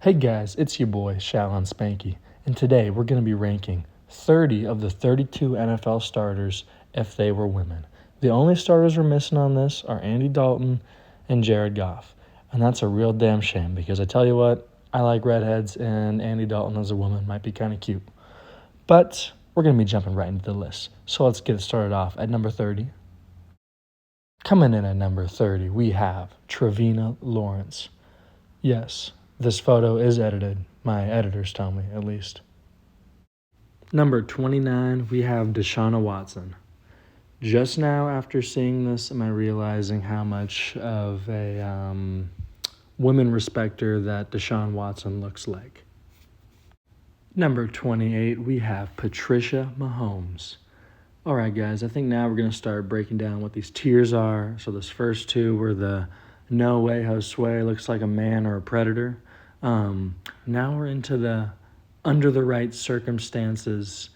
Hey guys, it's your boy, Shallon Spanky, and today we're going to be ranking 30 of the 32 NFL starters if they were women. The only starters we're missing on this are Andy Dalton and Jared Goff, and that's a real damn shame because I tell you what, I like redheads and Andy Dalton as a woman might be kind of cute. But we're going to be jumping right into the list, so let's get it started off at number 30. Coming in at number 30, we have Trevina Lawrence. Yes, this photo is edited. My editors tell me, at least. Number 29, we have Deshauna Watson. Just now, after seeing this, am I realizing how much of a women respecter that Deshaun Watson looks like. Number 28, we have Patricia Mahomes. All right, guys, I think now we're going to start breaking down what these tiers are. So this first two were the no way Josue looks like a man or a predator. Now we're into the under the right circumstances.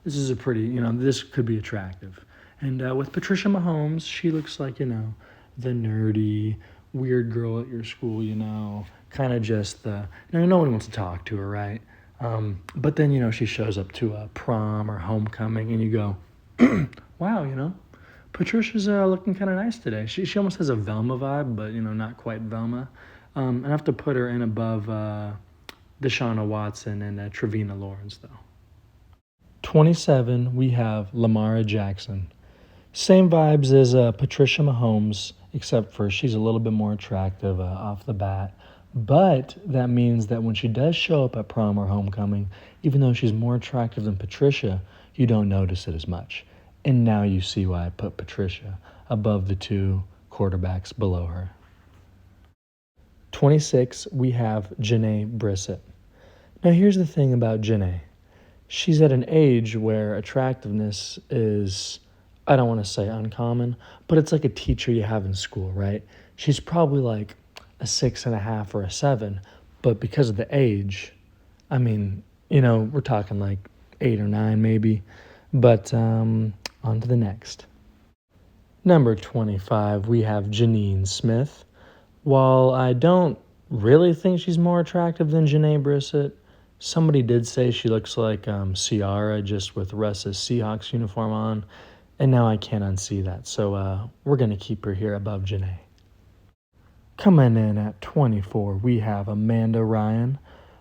This is a pretty, this could be attractive. And with Patricia Mahomes, she looks like, the nerdy, weird girl at your school, kind of just the, no one wants to talk to her, right? But then, she shows up to a prom or homecoming and you go, wow, Patricia's looking kind of nice today. She almost has a Velma vibe, but, not quite Velma. I have to put her in above Deshauna Watson and Trevina Lawrence, though. 27, we have Lamara Jackson. Same vibes as Patricia Mahomes, except for she's a little bit more attractive off the bat. But that means that when she does show up at prom or homecoming, even though she's more attractive than Patricia, you don't notice it as much. And now you see why I put Patricia above the two quarterbacks below her. 26, we have Janae Brissett. Now here's the thing about Janae. She's at an age where attractiveness is, I don't want to say uncommon, but it's like a teacher you have in school, right? She's probably like a 6.5 or a 7, but because of the age, we're talking like 8 or 9 maybe. But on to the next. Number 25, we have Janine Smith. While I don't really think she's more attractive than Janae Brissett, somebody did say she looks like Ciara just with Russ's Seahawks uniform on, and now I can't unsee that. So we're going to keep her here above Janae. Coming in at 24, we have Amanda Ryan.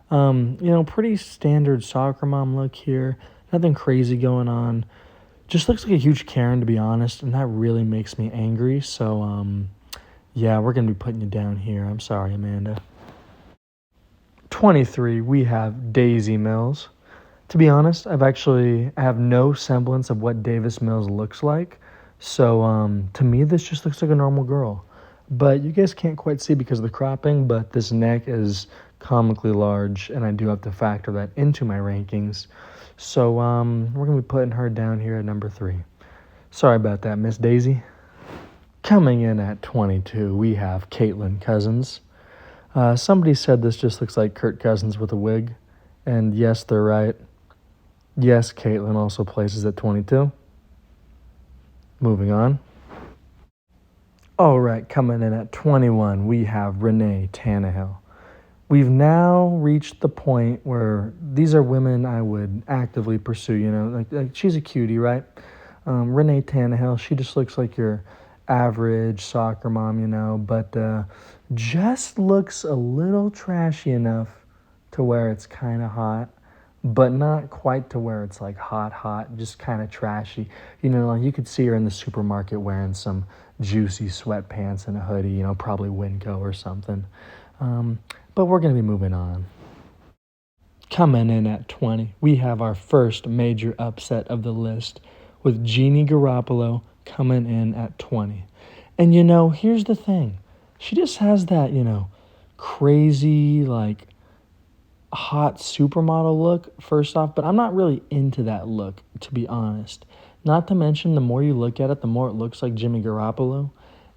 Pretty standard soccer mom look here. Nothing crazy going on. Just looks like a huge Karen, to be honest, and that really makes me angry. So, yeah, we're going to be putting you down here. I'm sorry, Amanda. 23, we have Daisy Mills. To be honest, I have no semblance of what Davis Mills looks like. So, to me, this just looks like a normal girl. But you guys can't quite see because of the cropping, but this neck is comically large, and I do have to factor that into my rankings. So we're going to be putting her down here at number 3. Sorry about that, Miss Daisy. Coming in at 22, we have Caitlin Cousins. Somebody said this just looks like Kirk Cousins with a wig, and yes, they're right. Yes, Caitlin also places at 22. Moving on. All right, coming in at 21, we have Renee Tannehill. We've now reached the point where these are women I would actively pursue, like she's a cutie, right? Renee Tannehill, she just looks like your average soccer mom, but just looks a little trashy enough to where it's kind of hot, but not quite to where it's like hot, just kind of trashy. Like you could see her in the supermarket wearing some juicy sweatpants and a hoodie, probably Winco or something. But we're going to be moving on. Coming in at 20, we have our first major upset of the list with Jeannie Garoppolo coming in at 20. And, here's the thing. She just has that, crazy, like, hot supermodel look, first off. But I'm not really into that look, to be honest. Not to mention, the more you look at it, the more it looks like Jimmy Garoppolo.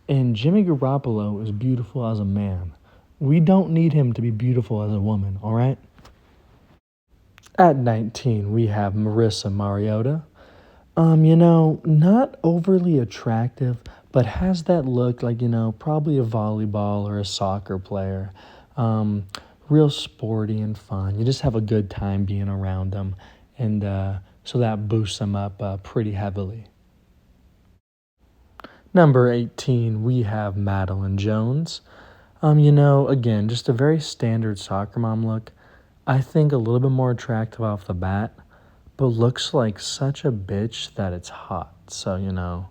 And Jimmy Garoppolo is beautiful as a man. We don't need him to be beautiful as a woman, all right? At 19, we have Marissa Mariota. Not overly attractive, but has that look like, probably a volleyball or a soccer player. real sporty and fun. You just have a good time being around them, and so that boosts them up pretty heavily. Number 18, we have Madeline Jones. Again, just a very standard soccer mom look. I think a little bit more attractive off the bat, but looks like such a bitch that it's hot. So,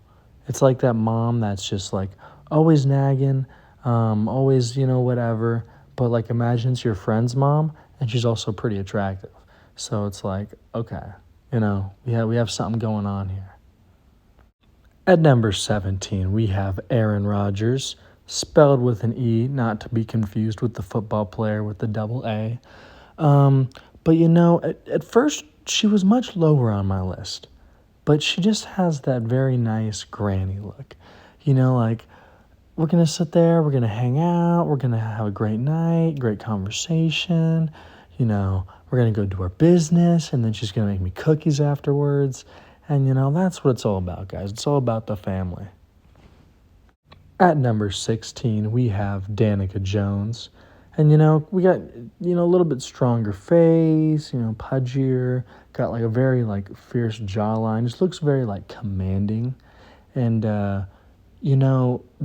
it's like that mom that's just like always nagging, always, whatever. But like imagine it's your friend's mom and she's also pretty attractive. So it's like, okay, we have something going on here. At number 17, we have Aaron Rodgers, spelled with an E, not to be confused with the football player with the double A. Um, but at first she was much lower on my list, but she just has that very nice granny look. Like we're gonna sit there, we're gonna hang out, we're gonna have a great night, great conversation. We're gonna go do our business, and then she's gonna make me cookies afterwards. And that's what it's all about, guys. It's all about the family. At number 16, we have Danica Jones. And, we got, a little bit stronger face, pudgier, got like a very like fierce jawline. Just looks very like commanding. And,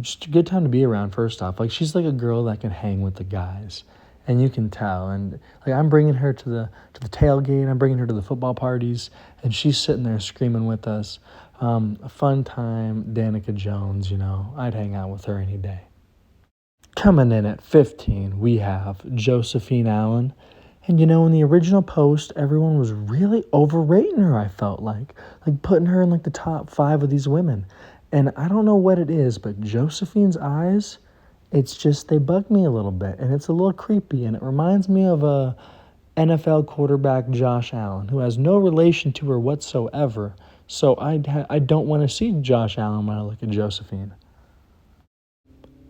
just a good time to be around, first off. Like, she's like a girl that can hang with the guys. And you can tell. And like I'm bringing her to the tailgate, I'm bringing her to the football parties, and she's sitting there screaming with us. A fun time, Danica Jones, I'd hang out with her any day. Coming in at 15, we have Josephine Allen. And in the original post, everyone was really overrating her, I felt like putting her in like the top 5 of these women. And I don't know what it is, but Josephine's eyes, it's just, they bug me a little bit, and it's a little creepy, and it reminds me of a NFL quarterback Josh Allen, who has no relation to her whatsoever. So I don't want to see Josh Allen when I look at Josephine.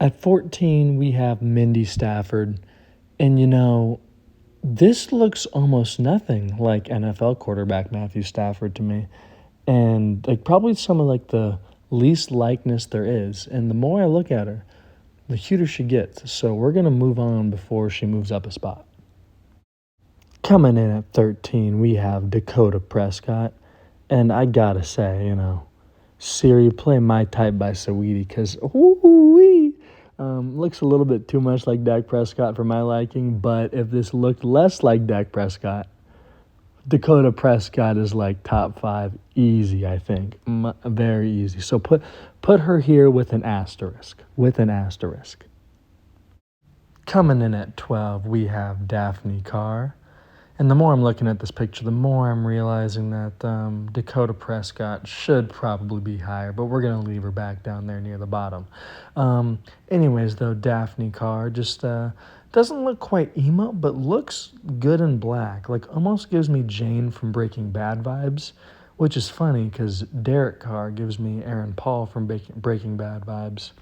At 14, we have Mindy Stafford. And this looks almost nothing like NFL quarterback Matthew Stafford to me. And like probably some of like the least likeness there is. And the more I look at her, the cuter she gets. So we're going to move on before she moves up a spot. Coming in at 13, we have Dakota Prescott. And I gotta say, Siri, play My Type by Saweetie, because looks a little bit too much like Dak Prescott for my liking. But if this looked less like Dak Prescott, Dakota Prescott is like top 5 easy, I think. Very easy. So put her here with an asterisk. Coming in at 12, we have Daphne Carr. And the more I'm looking at this picture, the more I'm realizing that Dakota Prescott should probably be higher, but we're going to leave her back down there near the bottom. Anyways, though, Daphne Carr just doesn't look quite emo, but looks good in black. Like, almost gives me Jane from Breaking Bad vibes, which is funny because Derek Carr gives me Aaron Paul from Breaking Bad vibes.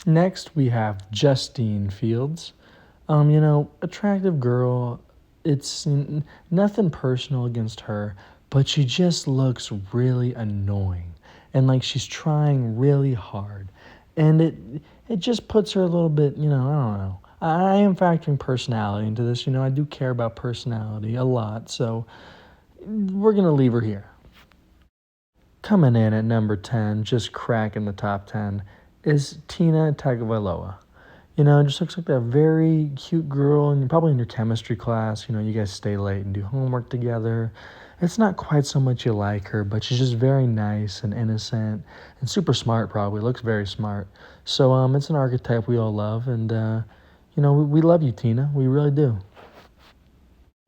Next, we have Justine Fields. Attractive girl. It's nothing personal against her, but she just looks really annoying. And like she's trying really hard. And it just puts her a little bit, I don't know. I am factoring personality into this. I do care about personality a lot. So we're going to leave her here. Coming in at number 10, just cracking the top 10, is Tina Tagovailoa. It just looks like that very cute girl, and you're probably in your chemistry class. You guys stay late and do homework together. It's not quite so much you like her, but she's just very nice and innocent and super smart probably. Looks very smart. So it's an archetype we all love, and, we love you, Tina. We really do.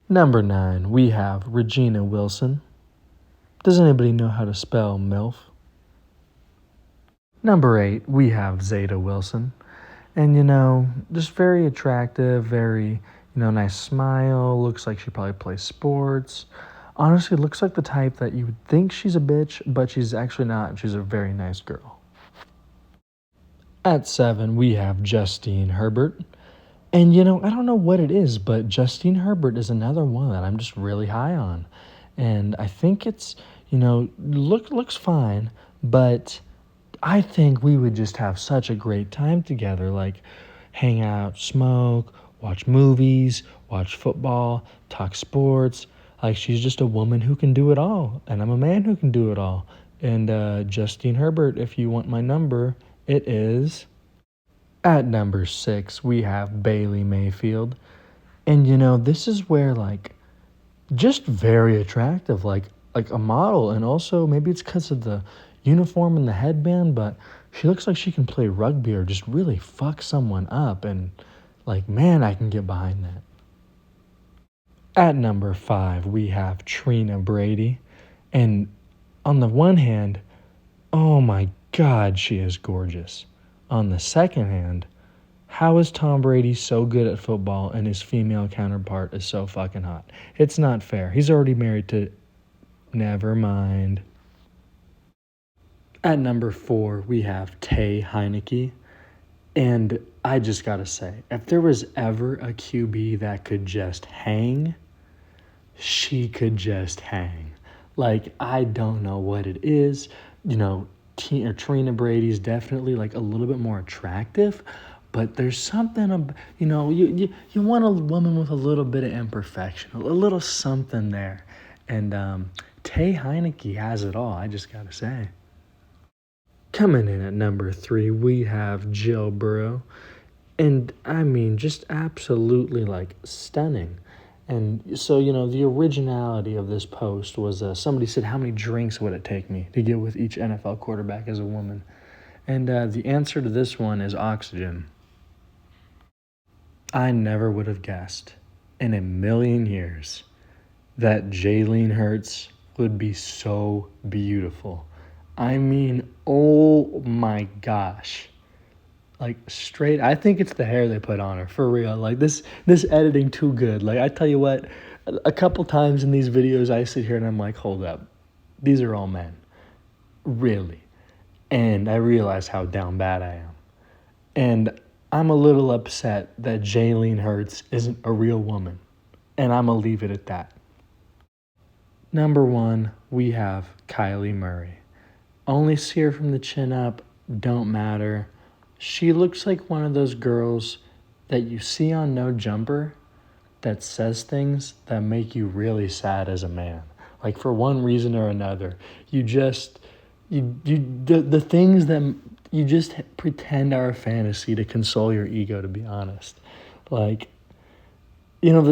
Number 9, we have Regina Wilson. Does anybody know how to spell MILF? Number 8, we have Zeta Wilson. And, just very attractive, very, nice smile. Looks like she probably plays sports. Honestly, looks like the type that you would think she's a bitch, but she's actually not. She's a very nice girl. At 7, we have Justine Herbert. And, I don't know what it is, but Justine Herbert is another one that I'm just really high on. And I think it's, looks fine, but I think we would just have such a great time together. Like, hang out, smoke, watch movies, watch football, talk sports. Like, she's just a woman who can do it all, and I'm a man who can do it all. And Justine Herbert, if you want my number, it is at number 6. We have Bailey Mayfield, and this is where just very attractive, like a model, and also maybe it's because of the uniform and the headband, but she looks like she can play rugby or just really fuck someone up, and man, I can get behind that. At number 5, we have Trina Brady, and on the one hand, oh my God, she is gorgeous. On the second hand, how is Tom Brady so good at football and his female counterpart is so fucking hot? It's not fair. He's already married to. Never mind. At number 4, we have Tay Heineke. And I just gotta say, if there was ever a QB that could just hang, she could just hang. I don't know what it is. Trina Brady's definitely a little bit more attractive, but there's something, you want a woman with a little bit of imperfection, a little something there. And Tay Heineke has it all, I just gotta say. Coming in at number 3, we have Jill Burrow. And I mean, just absolutely stunning. And so, the originality of this post was somebody said, how many drinks would it take me to get with each NFL quarterback as a woman? And the answer to this one is oxygen. I never would have guessed in a million years that Jalen Hurts would be so beautiful. I mean, oh my gosh. Straight, I think it's the hair they put on her, for real. This editing too good. I tell you what, a couple times in these videos I sit here and I'm like, hold up, these are all men. Really? And I realize how down bad I am. And I'm a little upset that Jalen Hurts isn't a real woman. And I'm going to leave it at that. Number 1, we have Kylie Murray. Only see her from the chin up, don't matter. She looks like one of those girls that you see on No Jumper that says things that make you really sad as a man. For one reason or another, the things that you just pretend are a fantasy to console your ego, to be honest. The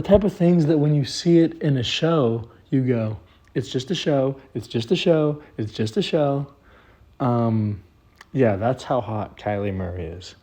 type of things that when you see it in a show, you go, it's just a show, it's just a show, it's just a show. Yeah, that's how hot Kylie Murray is.